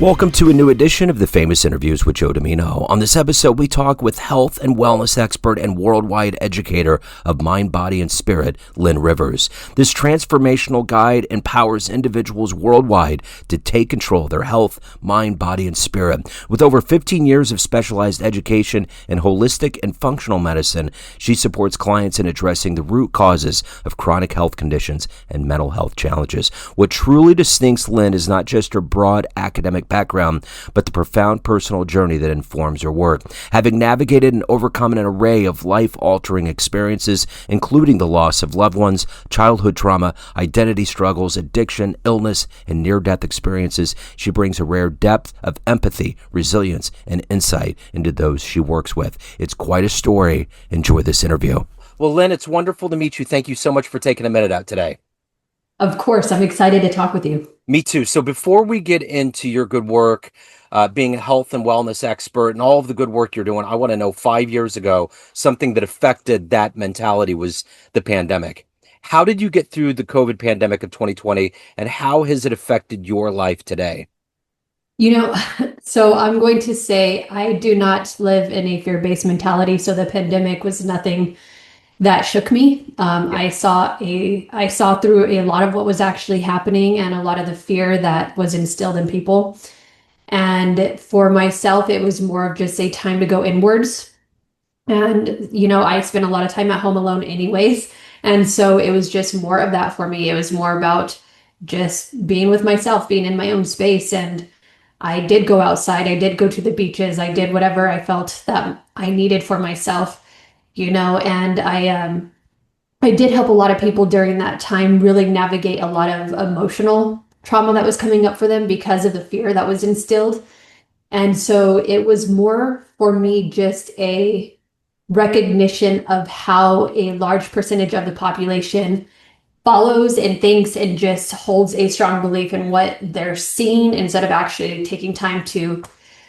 Welcome to a new edition of the Famous Interviews with Joe Dimino. On this episode, we talk with health and wellness expert and worldwide educator of mind, body, and spirit, Linn Rivers. This transformational guide empowers individuals worldwide to take control of their health, mind, body, and spirit. With over 15 years of specialized education in holistic and functional medicine, she supports clients in addressing the root causes of chronic health conditions and mental health challenges. What truly distincts Linn is not just her broad academic background, but the profound personal journey that informs her work. Having navigated and overcome an array of life-altering experiences, including the loss of loved ones, childhood trauma, identity struggles, addiction, illness, and near-death experiences, she brings a rare depth of empathy, resilience, and insight into those she works with. It's quite a story. Enjoy this interview. Well, Linn, it's wonderful to meet you. Thank you so much for taking a minute out today. Of course, I'm excited to talk with you. Me too. So before we get into your good work, being a health and wellness expert and all of the good work you're doing, I want to know 5 years ago, something that affected that mentality was the pandemic. How did you get through the COVID pandemic of 2020 and how has it affected your life today? So I'm going to say I do not live in a fear-based mentality. So the pandemic was nothing that shook me. I saw through a lot of what was actually happening and a lot of the fear that was instilled in people. And for myself, it was more of just a time to go inwards. And, I spent a lot of time at home alone anyways. And so it was just more of that for me. It was more about just being with myself, being in my own space. And I did go outside. I did go to the beaches. I did whatever I felt that I needed for myself. And I did help a lot of people during that time really navigate a lot of emotional trauma that was coming up for them because of the fear that was instilled. And so it was more for me just a recognition of how a large percentage of the population follows and thinks and just holds a strong belief in what they're seeing instead of actually taking time to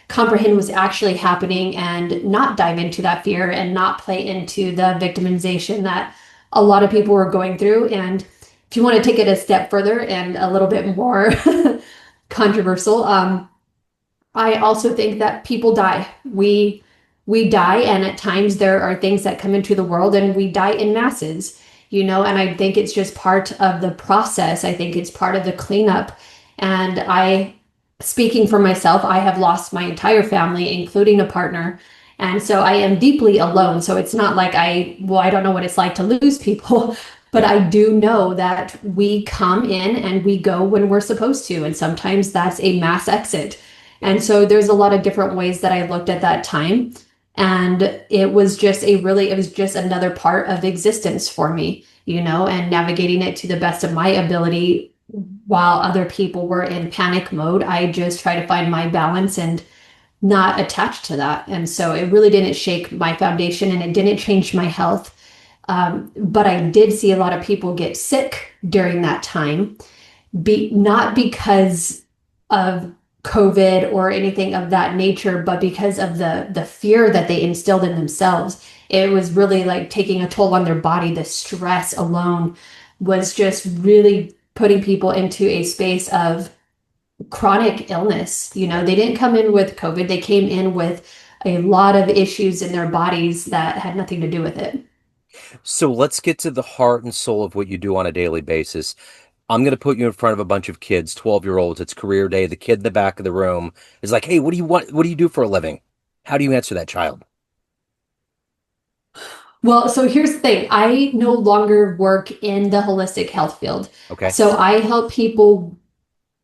comprehend what's actually happening and not dive into that fear and not play into the victimization that a lot of people were going through. And if you want to take it a step further and a little bit more controversial, I also think that people die. We die, and at times there are things that come into the world and we die in masses, and I think it's just part of the process. I think it's part of the cleanup. And speaking for myself, I have lost my entire family, including a partner. And so I am deeply alone. So it's not like I don't know what it's like to lose people, but I do know that we come in and we go when we're supposed to. And sometimes that's a mass exit. And so there's a lot of different ways that I looked at that time. And it was just another part of existence for me, and navigating it to the best of my ability. While other people were in panic mode, I just try to find my balance and not attach to that. And so it really didn't shake my foundation and it didn't change my health. But I did see a lot of people get sick during that time, not because of COVID or anything of that nature, but because of the fear that they instilled in themselves. It was really like taking a toll on their body. The stress alone was just really putting people into a space of chronic illness. They didn't come in with COVID. They came in with a lot of issues in their bodies that had nothing to do with it. So let's get to the heart and soul of what you do on a daily basis. I'm going to put you in front of a bunch of kids, 12-year-olds. It's career day. The kid in the back of the room is like, hey, what do you want? What do you do for a living? How do you answer that child? Well, so here's the thing. I no longer work in the holistic health field. Okay. So I help people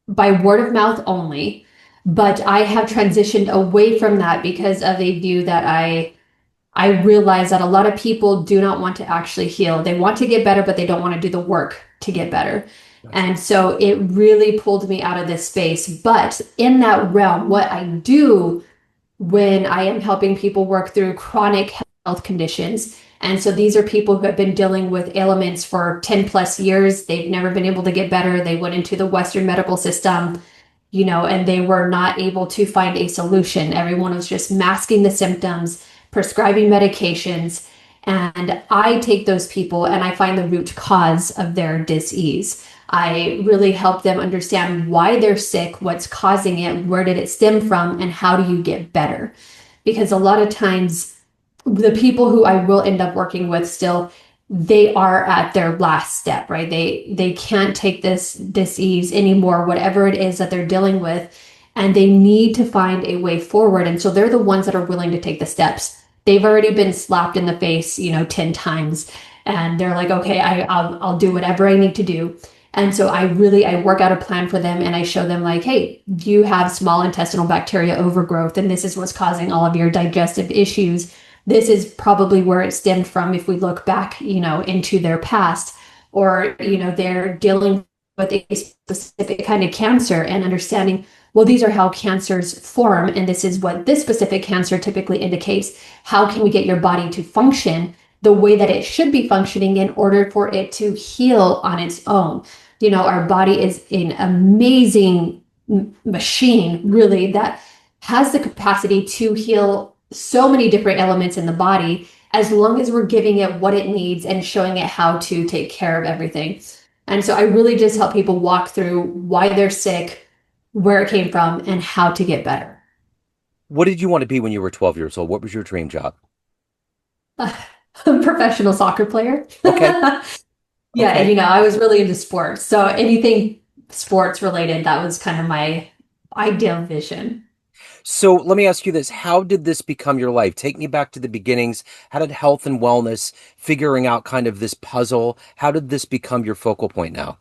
by word of mouth only, but I have transitioned away from that because of a view that I realize that a lot of people do not want to actually heal. They want to get better, but they don't want to do the work to get better. And so it really pulled me out of this space. But in that realm, what I do when I am helping people work through chronic health conditions. And so these are people who have been dealing with ailments for 10 plus years. They've never been able to get better. They went into the Western medical system, and they were not able to find a solution. Everyone was just masking the symptoms, prescribing medications. And I take those people and I find the root cause of their disease. I really help them understand why they're sick, what's causing it, where did it stem from, and how do you get better? Because a lot of times, the people who I will end up working with still, they are at their last step, right? They can't take this disease anymore, whatever it is that they're dealing with, and they need to find a way forward. And so they're the ones that are willing to take the steps. They've already been slapped in the face, 10 times, and they're like, okay, I'll do whatever I need to do. And so I work out a plan for them, and I show them like, hey, you have small intestinal bacteria overgrowth, and this is what's causing all of your digestive issues. This is probably where it stemmed from if we look back, into their past, or, they're dealing with a specific kind of cancer and understanding, well, these are how cancers form, and this is what this specific cancer typically indicates. How can we get your body to function the way that it should be functioning in order for it to heal on its own? Our body is an amazing machine, really, that has the capacity to heal so many different elements in the body, as long as we're giving it what it needs and showing it how to take care of everything. And so I really just help people walk through why they're sick, where it came from, and how to get better. What did you want to be when you were 12 years old? What was your dream job? Professional soccer player. Okay. Yeah, Okay. I was really into sports. So anything sports related, that was kind of my ideal vision. So let me ask you this. How did this become your life? Take me back to the beginnings. How did health and wellness, figuring out kind of this puzzle, how did this become your focal point now?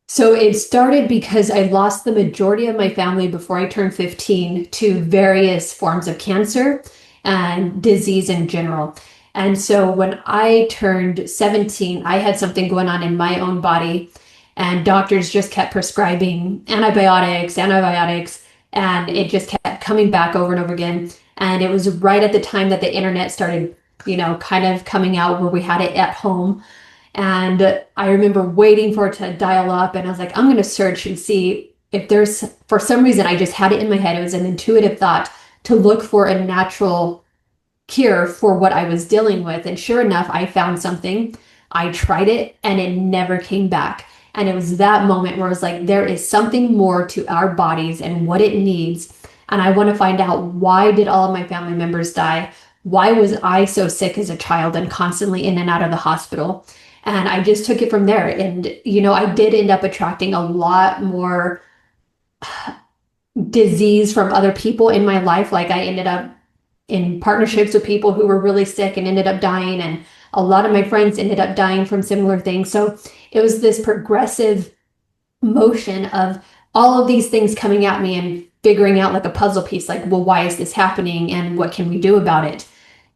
So it started because I lost the majority of my family before I turned 15 to various forms of cancer and disease in general. And so when I turned 17, I had something going on in my own body, and doctors just kept prescribing antibiotics, and it just kept coming back over and over again. And it was right at the time that the internet started, kind of coming out, where we had it at home. And I remember waiting for it to dial up, and I was like, I'm going to search and see if there's, for some reason, I just had it in my head. It was an intuitive thought to look for a natural cure for what I was dealing with. And sure enough, I found something. I tried it, and it never came back. And it was that moment where I was like, there is something more to our bodies and what it needs. And I want to find out, why did all of my family members die? Why was I so sick as a child and constantly in and out of the hospital? And I just took it from there. And, I did end up attracting a lot more disease from other people in my life. Like, I ended up in partnerships with people who were really sick and ended up dying. And a lot of my friends ended up dying from similar things. So it was this progressive motion of all of these things coming at me and figuring out like a puzzle piece, like, well, why is this happening and what can we do about it?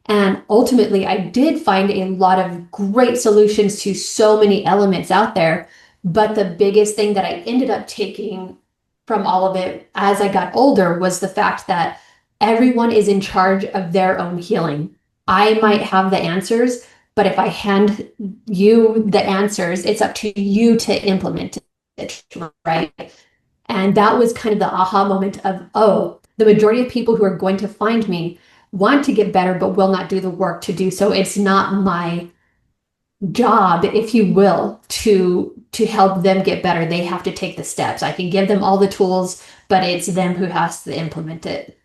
And ultimately, I did find a lot of great solutions to so many elements out there. But the biggest thing that I ended up taking from all of it as I got older was the fact that everyone is in charge of their own healing. I might have the answers, but if I hand you the answers, it's up to you to implement it, right? And that was kind of the aha moment of, oh, the majority of people who are going to find me want to get better, but will not do the work to do so. It's not my job, if you will, to help them get better. They have to take the steps. I can give them all the tools, but it's them who has to implement it.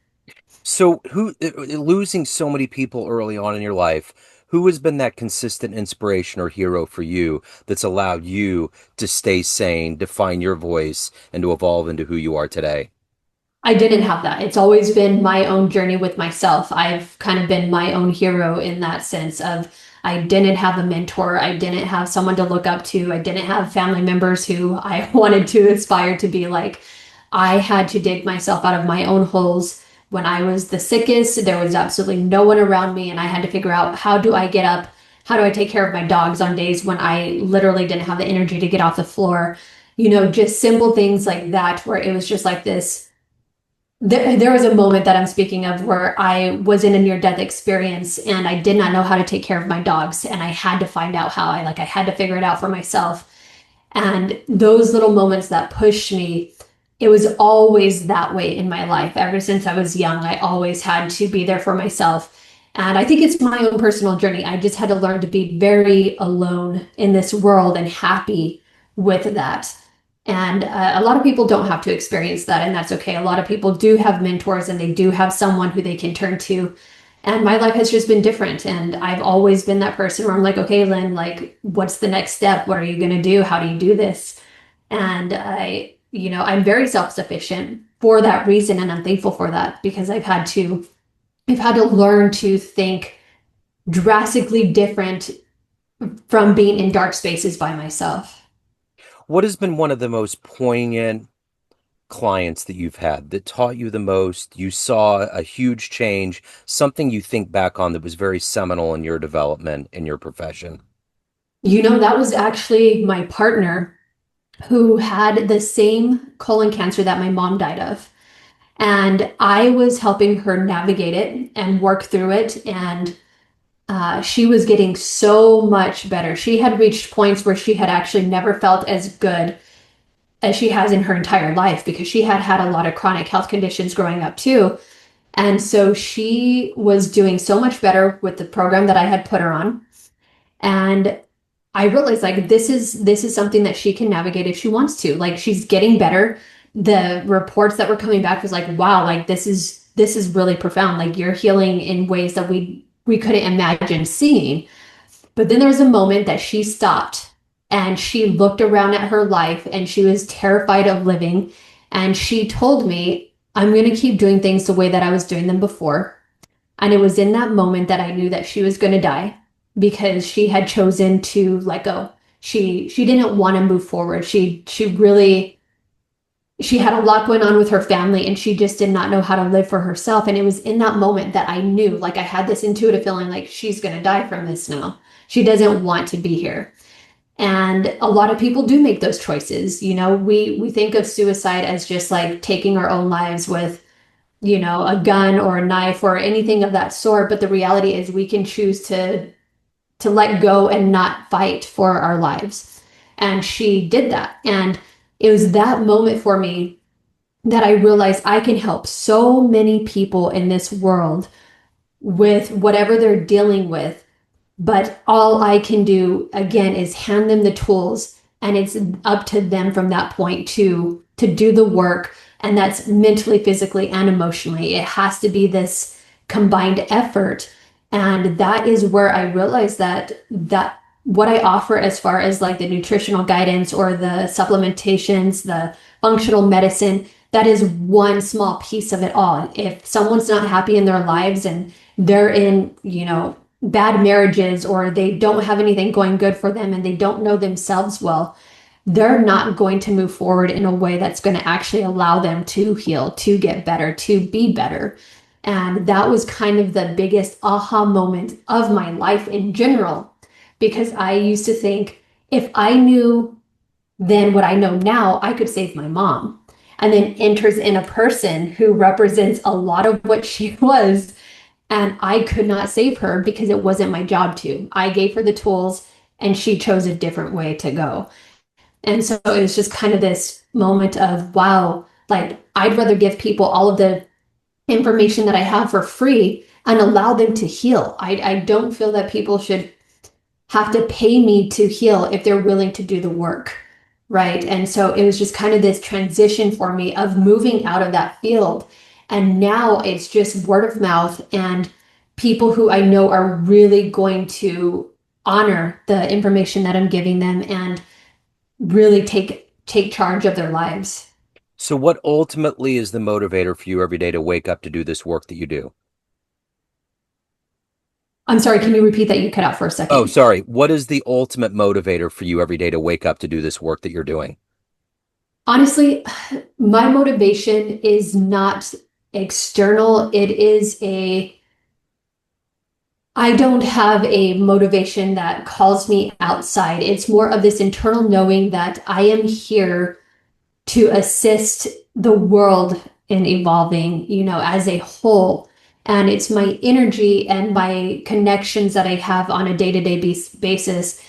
So who losing so many people early on in your life, who has been that consistent inspiration or hero for you that's allowed you to stay sane, to find your voice, and to evolve into who you are today? I didn't have that. It's always been my own journey with myself. I've kind of been my own hero in that sense of, I didn't have a mentor. I didn't have someone to look up to. I didn't have family members who I wanted to aspire to be like. I had to dig myself out of my own holes. When I was the sickest, there was absolutely no one around me, and I had to figure out, how do I get up? How do I take care of my dogs on days when I literally didn't have the energy to get off the floor? Just simple things like that, where it was just like this. There was a moment that I'm speaking of where I was in a near-death experience, and I did not know how to take care of my dogs, and I had to find out how. I had to figure it out for myself. And those little moments that pushed me, it was always that way in my life. Ever since I was young, I always had to be there for myself. And I think it's my own personal journey. I just had to learn to be very alone in this world and happy with that. And a lot of people don't have to experience that, and that's okay. A lot of people do have mentors and they do have someone who they can turn to. And my life has just been different. And I've always been that person where I'm like, okay, Lynn, like, what's the next step? What are you going to do? How do you do this? And I'm very self-sufficient for that reason. And I'm thankful for that because I've had to learn to think drastically different from being in dark spaces by myself. What has been one of the most poignant clients that you've had that taught you the most? You saw a huge change, something you think back on that was very seminal in your development in your profession. That was actually my partner who had the same colon cancer that my mom died of. And I was helping her navigate it and work through it. And she was getting so much better. She had reached points where she had actually never felt as good as she has in her entire life because she had had a lot of chronic health conditions growing up too. And so she was doing so much better with the program that I had put her on. And I realized like this is something that she can navigate if she wants to. Like she's getting better. The reports that were coming back was like, wow, like this is really profound. Like you're healing in ways that we couldn't imagine seeing. But then there was a moment that she stopped and she looked around at her life and she was terrified of living. And she told me, I'm going to keep doing things the way that I was doing them before. And it was in that moment that I knew that she was going to die because she had chosen to let go. She didn't want to move forward. She had a lot going on with her family and she just did not know how to live for herself. And it was in that moment that I knew, like I had this intuitive feeling like she's going to die from this now. She doesn't want to be here. And a lot of people do make those choices. We think of suicide as just like taking our own lives with, a gun or a knife or anything of that sort. But the reality is we can choose to let go and not fight for our lives. And she did that. And it was that moment for me that I realized I can help so many people in this world with whatever they're dealing with. But all I can do again is hand them the tools and it's up to them from that point to do the work. And that's mentally, physically, and emotionally. It has to be this combined effort. And that is where I realized that what I offer as far as like the nutritional guidance or the supplementations, the functional medicine, that is one small piece of it all. If someone's not happy in their lives and they're in, bad marriages or they don't have anything going good for them and they don't know themselves well, they're not going to move forward in a way that's going to actually allow them to heal, to get better, to be better. And that was kind of the biggest aha moment of my life in general, because I used to think if I knew then what I know now, I could save my mom. And then enters in a person who represents a lot of what she was. And I could not save her because it wasn't my job to. I gave her the tools and she chose a different way to go. And so it was just kind of this moment of, wow, like I'd rather give people all of the information that I have for free and allow them to heal. I don't feel that people should have to pay me to heal if they're willing to do the work. Right. And so it was just kind of this transition for me of moving out of that field. And now it's just word of mouth and people who I know are really going to honor the information that I'm giving them and really take charge of their lives. So, what ultimately is the motivator for you every day to wake up to do this work that you do? I'm sorry, can you repeat that? You cut out for a Oh, second. sorry. What is the ultimate motivator for you every day to wake up to do this work that you're doing? Honestly, my motivation is not external. I don't have a motivation that calls me outside. It's more of this internal knowing that I am here to assist the world in evolving, as a whole. And it's my energy and my connections that I have on a day-to-day basis.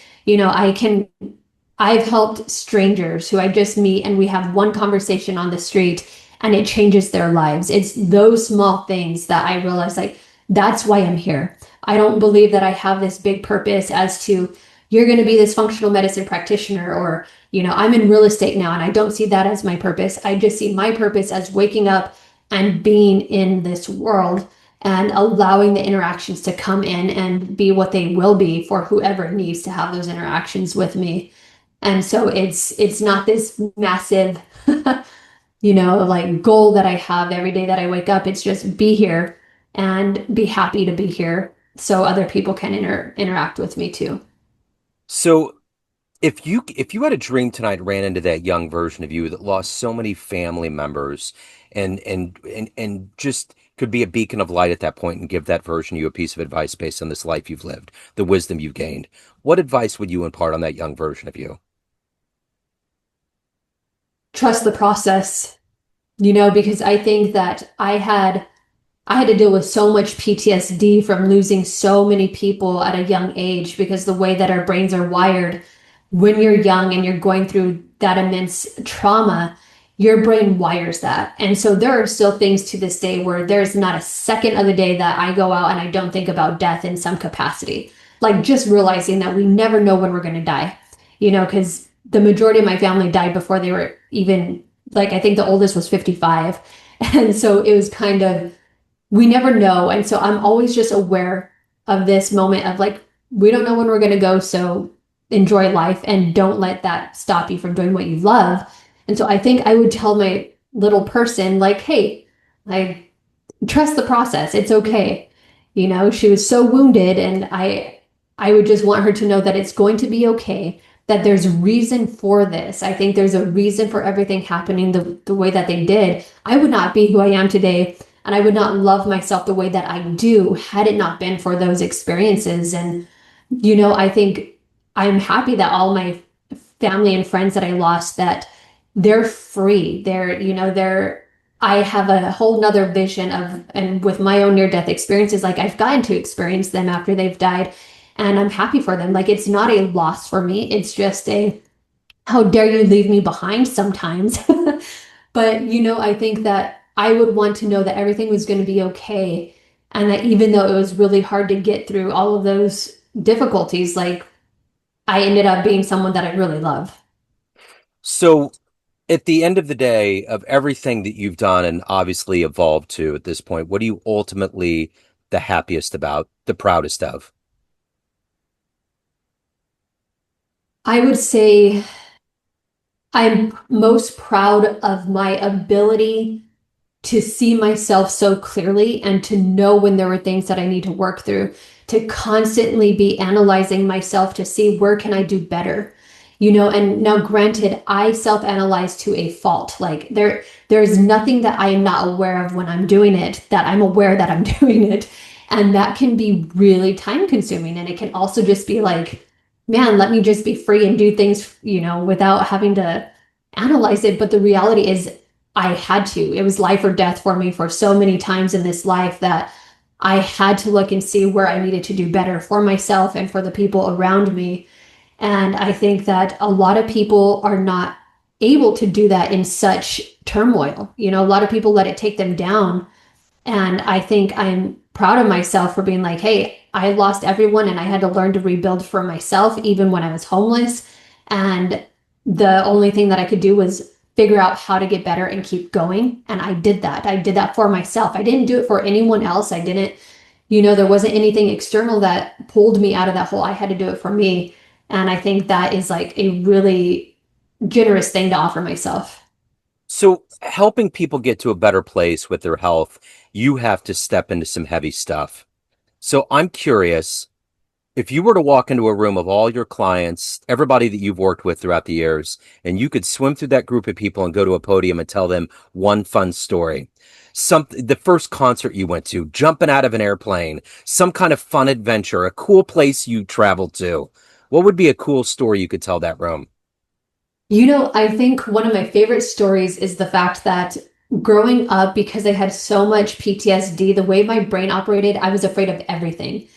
I've helped strangers who I just meet and we have one conversation on the street and it changes their lives. It's those small things that I realize like that's why I'm here. I don't believe that I have this big purpose as to, you're going to be this functional medicine practitioner, or, I'm in real estate now and I don't see that as my purpose. I just see my purpose as waking up and being in this world and allowing the interactions to come in and be what they will be for whoever needs to have those interactions with me. And so it's not this massive, like goal that I have every day that I wake up. It's just be here and be happy to be here so other people can interact with me too. So if you had a dream tonight, ran into that young version of you that lost so many family members and just could be a beacon of light at that point and give that version of you a piece of advice based on this life you've lived, the wisdom you've gained, what advice would you impart on that young version of you? Trust the process, because I think that I had to deal with so much PTSD from losing so many people at a young age, because the way that our brains are wired, when you're young and you're going through that immense trauma, your brain wires that. And so there are still things to this day where there's not a second of the day that I go out and I don't think about death in some capacity. Like just realizing that we never know when we're going to die, because the majority of my family died before they were even, like, I think the oldest was 55. And so it was kind of, we never know. And so I'm always just aware of this moment of like, we don't know when we're going to go. So enjoy life and don't let that stop you from doing what you love. And so I think I would tell my little person, like, hey, I trust the process. It's okay. She was so wounded, and I would just want her to know that it's going to be okay, that there's reason for this. I think there's a reason for everything happening the way that they did. I would not be who I am today, and I would not love myself the way that I do had it not been for those experiences. And, I think I'm happy that all my family and friends that I lost, that they're free. I have a whole nother vision of, and with my own near-death experiences, like I've gotten to experience them after they've died, and I'm happy for them. Like it's not a loss for me. It's just a, how dare you leave me behind sometimes. But, I think that I would want to know that everything was going to be okay. And that even though it was really hard to get through all of those difficulties, like I ended up being someone that I really love. So at the end of the day, of everything that you've done and obviously evolved to at this point, what are you ultimately the happiest about, the proudest of? I would say I'm most proud of my ability to see myself so clearly and to know when there were things that I need to work through, to constantly be analyzing myself to see where can I do better. And now granted, I self-analyze to a fault. Like there's nothing that I am not aware of when I'm doing it, that I'm aware that I'm doing it. And that can be really time consuming. And it can also just be like, man, let me just be free and do things, without having to analyze it. But the reality is I had to. It was life or death for me for so many times in this life that I had to look and see where I needed to do better for myself and for the people around me. And I think that a lot of people are not able to do that in such turmoil. A lot of people let it take them down. And I think I'm proud of myself for being like, hey, I lost everyone and I had to learn to rebuild for myself, even when I was homeless. And the only thing that I could do was figure out how to get better and keep going. And I did that. I did that for myself. I didn't do it for anyone else. I didn't, there wasn't anything external that pulled me out of that hole. I had to do it for me. And I think that is like a really generous thing to offer myself. So helping people get to a better place with their health, you have to step into some heavy stuff. So I'm curious, if you were to walk into a room of all your clients, everybody that you've worked with throughout the years, and you could swim through that group of people and go to a podium and tell them one fun story, the first concert you went to, jumping out of an airplane, some kind of fun adventure, a cool place you traveled to, what would be a cool story you could tell that room? I think one of my favorite stories is the fact that growing up, because I had so much PTSD, the way my brain operated, I was afraid of everything.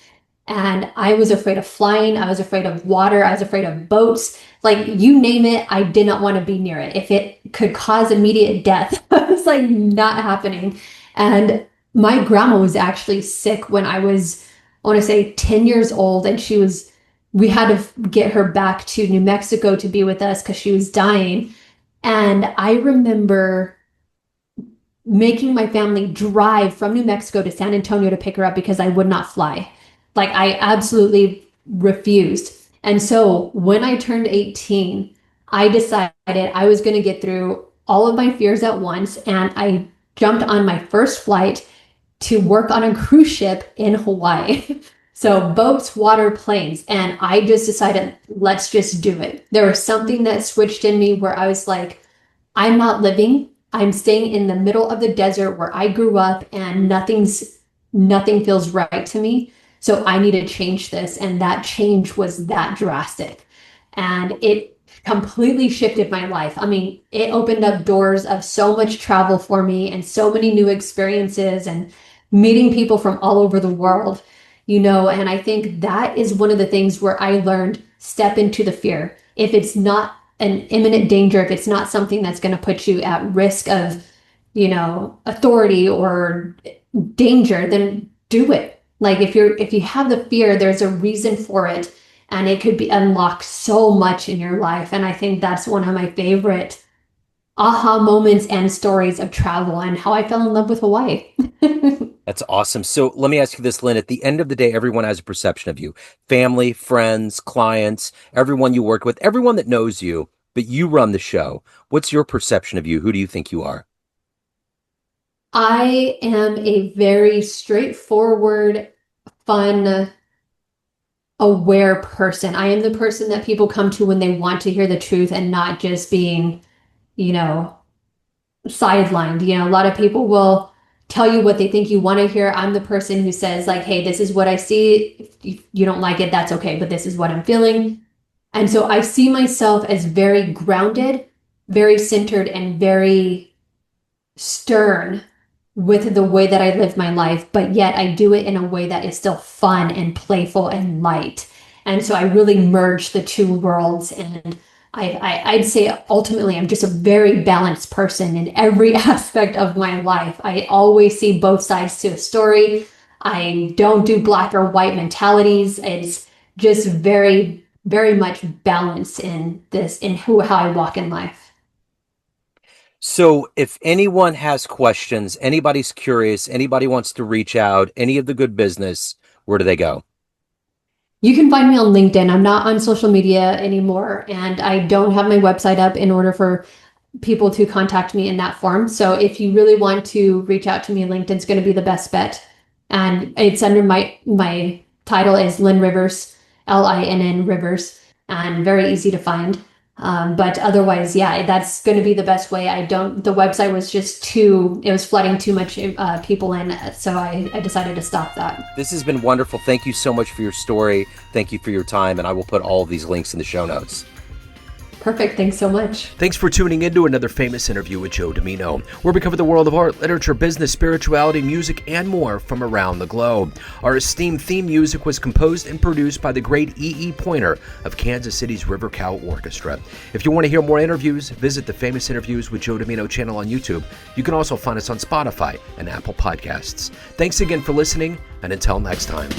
And I was afraid of flying. I was afraid of water. I was afraid of boats. Like you name it, I did not want to be near it. If it could cause immediate death, I was like, not happening. And my grandma was actually sick when I was, I want to say 10 years old, and she was we had to get her back to New Mexico to be with us because she was dying. And I remember making my family drive from New Mexico to San Antonio to pick her up because I would not fly. Like, I absolutely refused. And so when I turned 18, I decided I was going to get through all of my fears at once. And I jumped on my first flight to work on a cruise ship in Hawaii. So boats, water, planes. And I just decided, let's just do it. There was something that switched in me where I was like, I'm not living. I'm staying in the middle of the desert where I grew up, and nothing feels right to me. So I need to change this. And that change was that drastic. And it completely shifted my life. I mean, it opened up doors of so much travel for me and so many new experiences and meeting people from all over the world, and I think that is one of the things where I learned, step into the fear. If it's not an imminent danger, if it's not something that's going to put you at risk of, authority or danger, then do it. Like, if you have the fear, there's a reason for it, and it could be unlock so much in your life. And I think that's one of my favorite aha moments and stories of travel and how I fell in love with Hawaii. That's awesome. So let me ask you this, Lynn. At the end of the day, everyone has a perception of you. Family, friends, clients, everyone you work with, everyone that knows you, but you run the show. What's your perception of you? Who do you think you are? I am a very straightforward, fun, aware person. I am the person that people come to when they want to hear the truth and not just being, sidelined. A lot of people will tell you what they think you want to hear. I'm the person who says, like, hey, this is what I see. If you don't like it, that's okay, but this is what I'm feeling. And so I see myself as very grounded, very centered, and very stern with the way that I live my life, but yet I do it in a way that is still fun and playful and light. And so I really merge the two worlds, and I'd say ultimately I'm just a very balanced person in every aspect of my life. I always see both sides to a story. I don't do black or white mentalities. It's just very, very much balanced in how I walk in life. So if anyone has questions, anybody's curious, anybody wants to reach out, any of the good business, where do they go? You can find me on LinkedIn. I'm not on social media anymore, and I don't have my website up in order for people to contact me in that form. So if you really want to reach out to me, LinkedIn's going to be the best bet. And it's under my title is Linn Rivers, Linn Rivers, and very easy to find. But otherwise, yeah, that's going to be the best way. The website was it was flooding too much people in. So I decided to stop that. This has been wonderful. Thank you so much for your story. Thank you for your time. And I will put all of these links in the show notes. Perfect. Thanks so much. Thanks for tuning in to another famous interview with Joe Dimino, where we cover the world of art, literature, business, spirituality, music, and more from around the globe. Our esteemed theme music was composed and produced by the great E.E. Pointer of Kansas City's River Cow Orchestra. If you want to hear more interviews, visit the Famous Interviews with Joe Dimino channel on YouTube. You can also find us on Spotify and Apple Podcasts. Thanks again for listening, and until next time.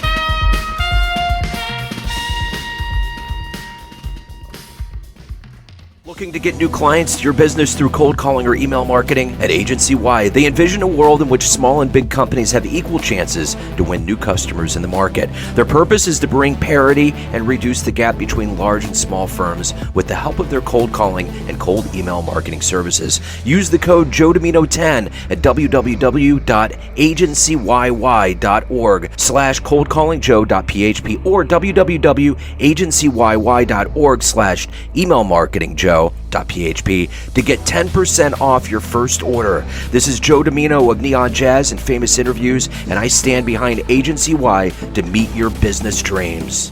Looking to get new clients to your business through cold calling or email marketing? At Agency Y, they envision a world in which small and big companies have equal chances to win new customers in the market. Their purpose is to bring parity and reduce the gap between large and small firms with the help of their cold calling and cold email marketing services. Use the code JoeDimino10 at www.agencyyy.org/coldcallingjoe.php or www.agencyyy.org/emailmarketingjoe.php to get 10% off your first order. This is Joe Dimino of Neon Jazz and Famous Interviews, and I stand behind Agency Y to meet your business dreams.